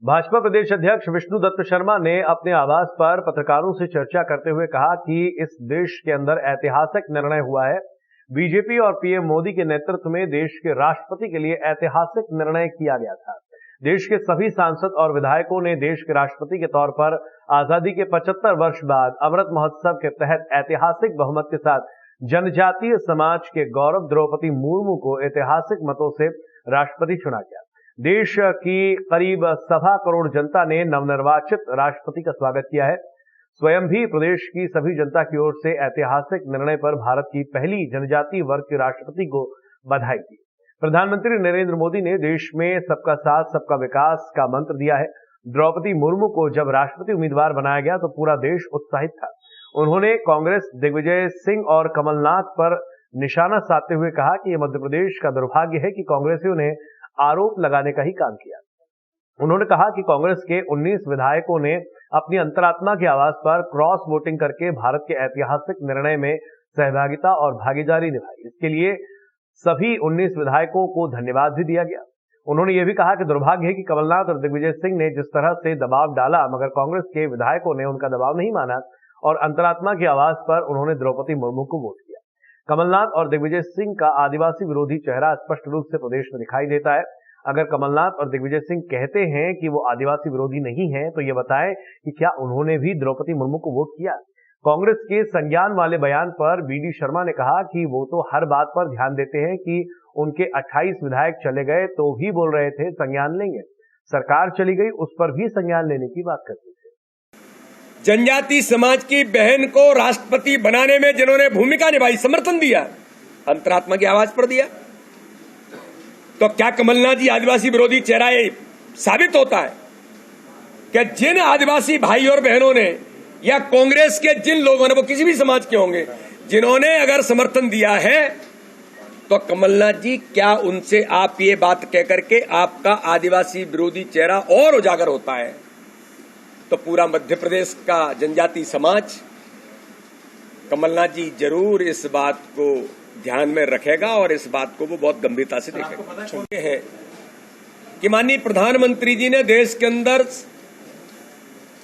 भाजपा प्रदेश अध्यक्ष विष्णु दत्त शर्मा ने अपने आवास पर पत्रकारों से चर्चा करते हुए कहा कि इस देश के अंदर ऐतिहासिक निर्णय हुआ है। बीजेपी और पीएम मोदी के नेतृत्व में देश के राष्ट्रपति के लिए ऐतिहासिक निर्णय किया गया था। देश के सभी सांसद और विधायकों ने देश के राष्ट्रपति के तौर पर आजादी के 75 वर्ष बाद अमृत महोत्सव के तहत ऐतिहासिक बहुमत के साथ जनजातीय समाज के गौरव द्रौपदी मुर्मू को ऐतिहासिक मतों से राष्ट्रपति चुना गया। देश की करीब 1.25 करोड़ जनता ने नवनिर्वाचित राष्ट्रपति का स्वागत किया है। स्वयं भी प्रदेश की सभी जनता की ओर से ऐतिहासिक निर्णय पर भारत की पहली जनजातीय वर्ग के राष्ट्रपति को बधाई दी। प्रधानमंत्री नरेंद्र मोदी ने देश में सबका साथ सबका विकास का मंत्र दिया है। द्रौपदी मुर्मू को जब राष्ट्रपति उम्मीदवार बनाया गया तो पूरा देश उत्साहित था। उन्होंने कांग्रेस दिग्विजय सिंह और कमलनाथ पर निशाना साधते हुए कहा कि यह मध्य प्रदेश का दुर्भाग्य है कि कांग्रेसियों ने आरोप लगाने का ही काम किया। उन्होंने कहा कि कांग्रेस के 19 विधायकों ने अपनी अंतरात्मा की आवाज पर क्रॉस वोटिंग करके भारत के ऐतिहासिक निर्णय में सहभागिता और भागीदारी निभाई। इसके लिए सभी 19 विधायकों को धन्यवाद भी दिया गया। उन्होंने यह भी कहा कि दुर्भाग्य है कि कमलनाथ और दिग्विजय सिंह ने जिस तरह से दबाव डाला, मगर कांग्रेस के विधायकों ने उनका दबाव नहीं माना और अंतरात्मा की आवाज पर उन्होंने द्रौपदी मुर्मू को वोट किया। कमलनाथ और दिग्विजय सिंह का आदिवासी विरोधी चेहरा स्पष्ट रूप से प्रदेश में दिखाई देता है। अगर कमलनाथ और दिग्विजय सिंह कहते हैं कि वो आदिवासी विरोधी नहीं है तो ये बताएं कि क्या उन्होंने भी द्रौपदी मुर्मू को वोट किया। कांग्रेस के संज्ञान वाले बयान पर बीडी शर्मा ने कहा कि वो तो हर बात पर ध्यान देते हैं कि उनके 28 विधायक चले गए तो भी बोल रहे थे संज्ञान लेंगे, सरकार चली गई उस पर भी संज्ञान लेने की बात करते थे। जनजाति समाज की बहन को राष्ट्रपति बनाने में जिन्होंने भूमिका निभाई, समर्थन दिया, अंतरात्मा की आवाज पर दिया, तो क्या कमलनाथ जी आदिवासी विरोधी चेहरा ये साबित होता है कि जिन आदिवासी भाई और बहनों ने या कांग्रेस के जिन लोगों ने, वो किसी भी समाज के होंगे, जिन्होंने अगर समर्थन दिया है तो कमलनाथ जी क्या उनसे आप ये बात कहकर के आपका आदिवासी विरोधी चेहरा और उजागर होता है? तो पूरा मध्य प्रदेश का जनजाति समाज कमलनाथ जी जरूर इस बात को ध्यान में रखेगा और इस बात को वो बहुत गंभीरता से देखेगा। है कि माननीय प्रधानमंत्री जी ने देश के अंदर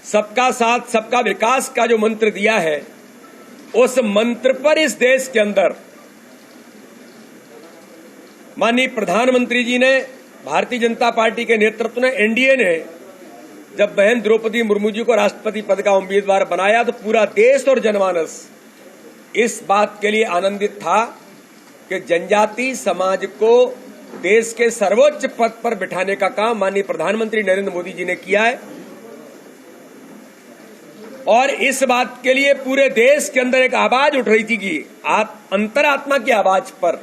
सबका साथ सबका विकास का जो मंत्र दिया है, उस मंत्र पर इस देश के अंदर माननीय प्रधानमंत्री जी ने, भारतीय जनता पार्टी के नेतृत्व ने, एनडीए ने जब बहन द्रौपदी मुर्मू जी को राष्ट्रपति पद का उम्मीदवार बनाया तो पूरा देश और जनमानस इस बात के लिए आनंदित था कि जनजाति समाज को देश के सर्वोच्च पद पर बिठाने का काम माननीय प्रधानमंत्री नरेंद्र मोदी जी ने किया है। और इस बात के लिए पूरे देश के अंदर एक आवाज उठ रही थी कि अंतरात्मा की आवाज पर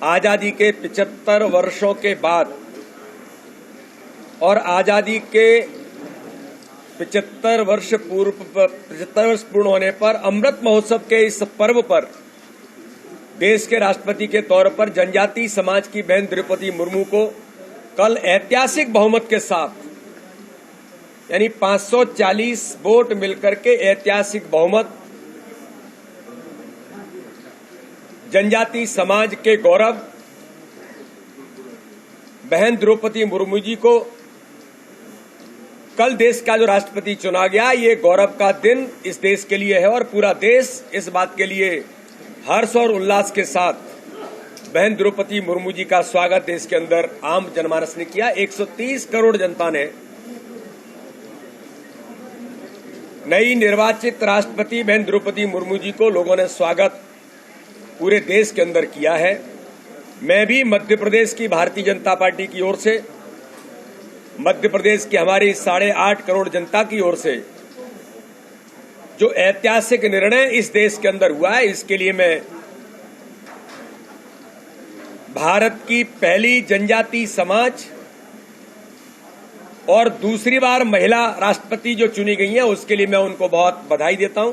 आजादी के 75 वर्षों के बाद और आजादी के 75 वर्ष पूर्ण होने पर अमृत महोत्सव के इस पर्व पर देश के राष्ट्रपति के तौर पर जनजाति समाज की बहन द्रौपदी मुर्मू को कल ऐतिहासिक बहुमत के साथ, यानी 540 वोट मिलकर के ऐतिहासिक बहुमत, जनजाति समाज के गौरव बहन द्रौपदी मुर्मू जी को कल देश का जो राष्ट्रपति चुना गया, ये गौरव का दिन इस देश के लिए है और पूरा देश इस बात के लिए हर्ष और उल्लास के साथ बहन द्रौपदी मुर्मू जी का स्वागत देश के अंदर आम जनमानस ने किया। 130 करोड़ जनता ने नई निर्वाचित राष्ट्रपति बहन द्रौपदी मुर्मू जी को लोगों ने स्वागत पूरे देश के अंदर किया है। मैं भी मध्य प्रदेश की भारतीय जनता पार्टी की ओर से, मध्य प्रदेश की हमारी 8.5 करोड़ जनता की ओर से जो ऐतिहासिक निर्णय इस देश के अंदर हुआ है, इसके लिए मैं भारत की पहली जनजाति समाज और दूसरी बार महिला राष्ट्रपति जो चुनी गई हैं, उसके लिए मैं उनको बहुत बधाई देता हूं।